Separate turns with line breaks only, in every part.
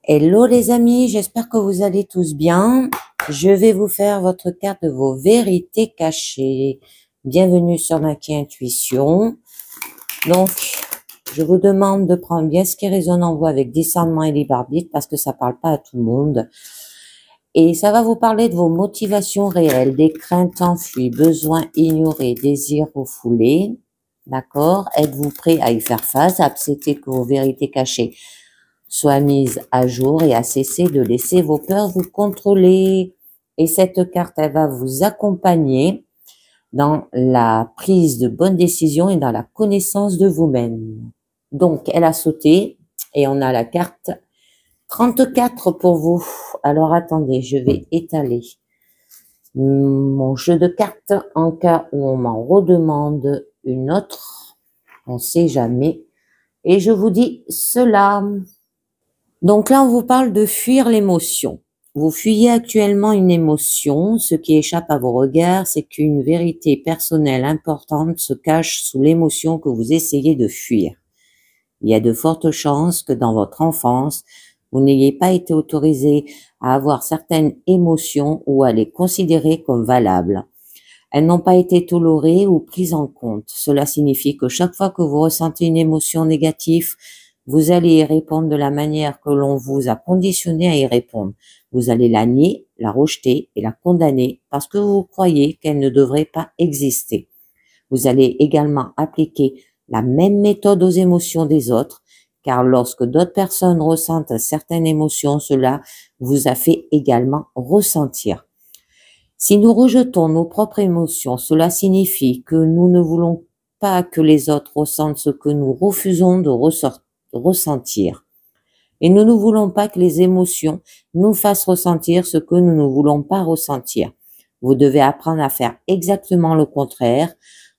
Hello les amis, j'espère que vous allez tous bien. Je vais vous faire votre carte de vos vérités cachées. Bienvenue sur Maki Intuition. Donc, je vous demande de prendre bien ce qui résonne en vous avec discernement et libre arbitre parce que ça parle pas à tout le monde. Et ça va vous parler de vos motivations réelles, des craintes enfuies, besoins ignorés, désirs refoulés. D'accord? Êtes-vous prêt à y faire face, à accepter que vos vérités cachées soient mises à jour et à cesser de laisser vos peurs vous contrôler. Et cette carte, elle va vous accompagner dans la prise de bonnes décisions et dans la connaissance de vous-même. Donc, elle a sauté et on a la carte 34 pour vous. Alors, attendez, je vais étaler mon jeu de cartes en cas où on m'en redemande une autre. On ne sait jamais. Et je vous dis cela. Donc là, on vous parle de fuir l'émotion. Vous fuyez actuellement une émotion. Ce qui échappe à vos regards, c'est qu'une vérité personnelle importante se cache sous l'émotion que vous essayez de fuir. Il y a de fortes chances que dans votre enfance, vous n'ayez pas été autorisé à avoir certaines émotions ou à les considérer comme valables. Elles n'ont pas été tolérées ou prises en compte. Cela signifie que chaque fois que vous ressentez une émotion négative, vous allez y répondre de la manière que l'on vous a conditionné à y répondre. Vous allez la nier, la rejeter et la condamner parce que vous croyez qu'elle ne devrait pas exister. Vous allez également appliquer la même méthode aux émotions des autres, car lorsque d'autres personnes ressentent certaines émotions, cela vous a fait également ressentir. Si nous rejetons nos propres émotions, cela signifie que nous ne voulons pas que les autres ressentent ce que nous refusons de ressentir. Et nous ne voulons pas que les émotions nous fassent ressentir ce que nous ne voulons pas ressentir. Vous devez apprendre à faire exactement le contraire.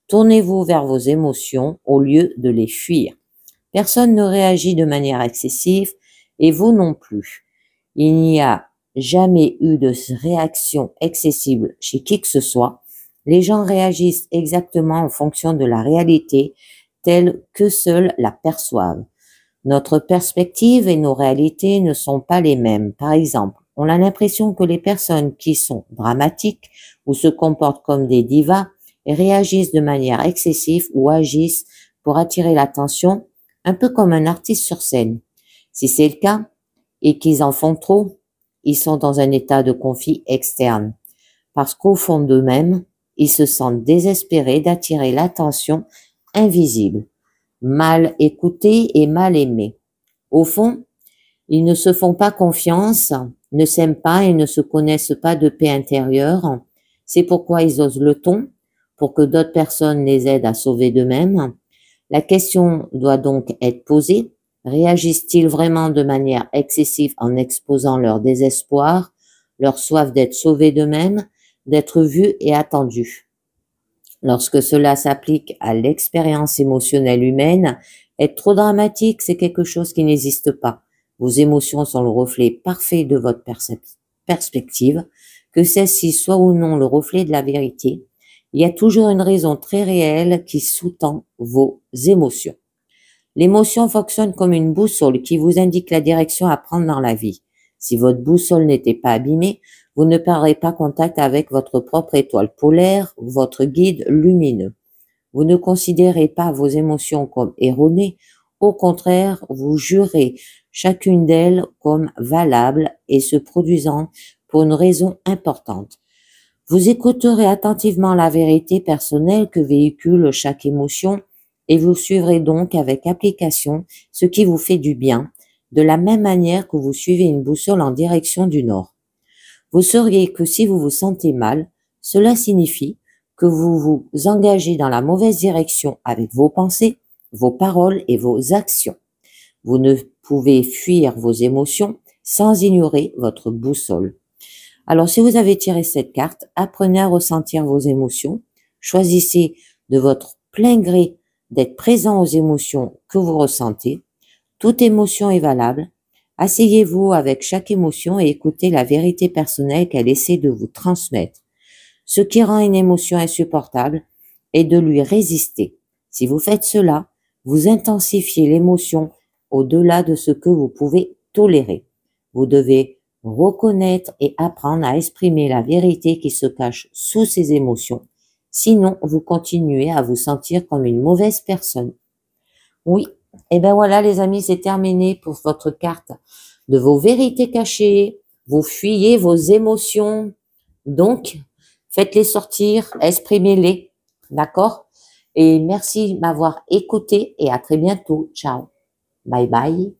Tournez-vous vers vos émotions au lieu de les fuir. Personne ne réagit de manière excessive et vous non plus. Il n'y a jamais eu de réaction excessive chez qui que ce soit. Les gens réagissent exactement en fonction de la réalité telle que seuls la perçoivent. Notre perspective et nos réalités ne sont pas les mêmes. Par exemple, on a l'impression que les personnes qui sont dramatiques ou se comportent comme des divas réagissent de manière excessive ou agissent pour attirer l'attention, un peu comme un artiste sur scène. Si c'est le cas et qu'ils en font trop, ils sont dans un état de conflit externe, parce qu'au fond d'eux-mêmes, ils se sentent désespérés d'attirer l'attention invisible, mal écoutés et mal aimés. Au fond, ils ne se font pas confiance, ne s'aiment pas et ne se connaissent pas de paix intérieure. C'est pourquoi ils osent le ton, pour que d'autres personnes les aident à sauver d'eux-mêmes. La question doit donc être posée. Réagissent-ils vraiment de manière excessive en exposant leur désespoir, leur soif d'être sauvés d'eux-mêmes, d'être vus et attendus? Lorsque cela s'applique à l'expérience émotionnelle humaine, être trop dramatique, c'est quelque chose qui n'existe pas. Vos émotions sont le reflet parfait de votre perspective, que celle-ci soit ou non le reflet de la vérité. Il y a toujours une raison très réelle qui sous-tend vos émotions. L'émotion fonctionne comme une boussole qui vous indique la direction à prendre dans la vie. Si votre boussole n'était pas abîmée, vous ne perdrez pas contact avec votre propre étoile polaire, votre guide lumineux. Vous ne considérez pas vos émotions comme erronées, au contraire, vous jurez chacune d'elles comme valable et se produisant pour une raison importante. Vous écouterez attentivement la vérité personnelle que véhicule chaque émotion et vous suivrez donc avec application ce qui vous fait du bien, de la même manière que vous suivez une boussole en direction du nord. Vous sauriez que si vous vous sentez mal, cela signifie que vous vous engagez dans la mauvaise direction avec vos pensées, vos paroles et vos actions. Vous ne pouvez fuir vos émotions sans ignorer votre boussole. Alors, si vous avez tiré cette carte, apprenez à ressentir vos émotions. Choisissez de votre plein gré d'être présent aux émotions que vous ressentez. Toute émotion est valable. Asseyez-vous avec chaque émotion et écoutez la vérité personnelle qu'elle essaie de vous transmettre. Ce qui rend une émotion insupportable est de lui résister. Si vous faites cela, vous intensifiez l'émotion au-delà de ce que vous pouvez tolérer. Vous devez reconnaître et apprendre à exprimer la vérité qui se cache sous ces émotions. Sinon, vous continuez à vous sentir comme une mauvaise personne. Oui, et ben voilà les amis, c'est terminé pour votre carte de vos vérités cachées. Vous fuyez vos émotions, donc faites-les sortir, exprimez-les, d'accord? Et merci de m'avoir écouté et à très bientôt. Ciao, bye bye.